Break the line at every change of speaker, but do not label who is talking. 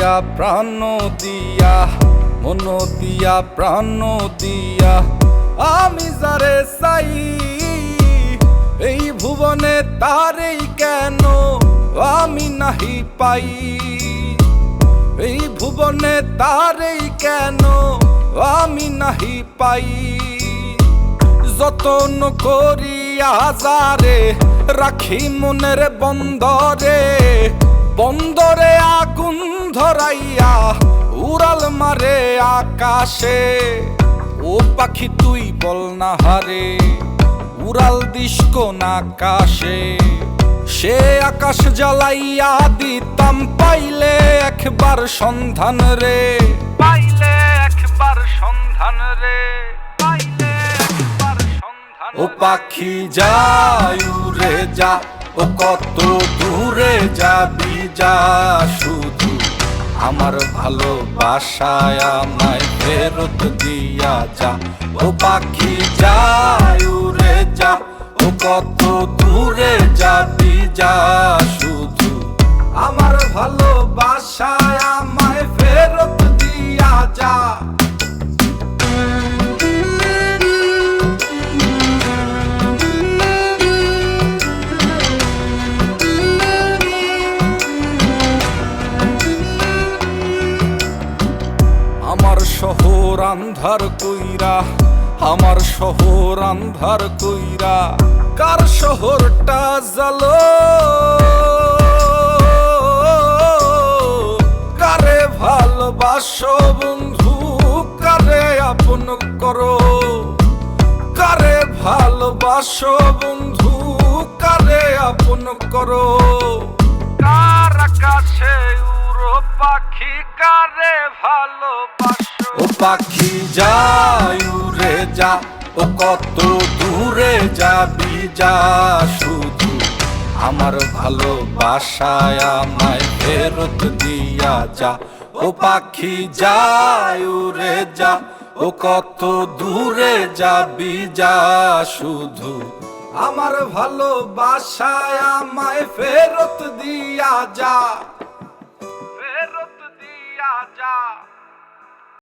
দিয়া প্রাণ দিয়া মন দিয়া প্রাণ দিয়া আমি যারে চাই এই ভুবনে তারেই কেন আমি নাহি পাই এই ভুবনে তারেই কেন আমি নাহি পাই যতন করিয়া যারে রাখি মনের বন্দরে বন্দরে আগুন ধরাইয়া উড়াল মারে আকাশে ও পাখি তুই বল না হারে উড়াল দিস কোন আকাশে সে আকাশ জ্বালাইয়া দিতাম পাইলে একবার সন্ধান রে পাইলে একবার সন্ধান রে পাইলে একবার সন্ধান ও পাখি যায় উড়ে যা ও কত দূরে যাবি যা শুধু আমার ভালোবাসায় আমায় ফেরত দিয়া যা ও পাখি যায় উড়ে যা ও কত দূরে যাবি যা শুধু আমার ভালোবাসায় আমায় ফেরত দিয়া যা আমার শহর আন্ধার কইরা আমার শহর আন্ধার কইরা কার শহরটা জ্বালো কারে ভালোবাসো বন্ধু কারে আপন করো কারে ভালোবাসো বন্ধু কারে আপন করো কার আকাশে উড়ো পাখি কারে ভালোবাসো ও পাখি যায় উড়ে যা ও কত দূরে যাবি যা শুধু আমার ভালোবাসায় আমায় ফেরত দিয়া যা ও পাখি যায় উড়ে যা ও কত দূরে যাবি যা শুধু আমার ভালোবাসায় আমায় ফেরত দিয়া যা।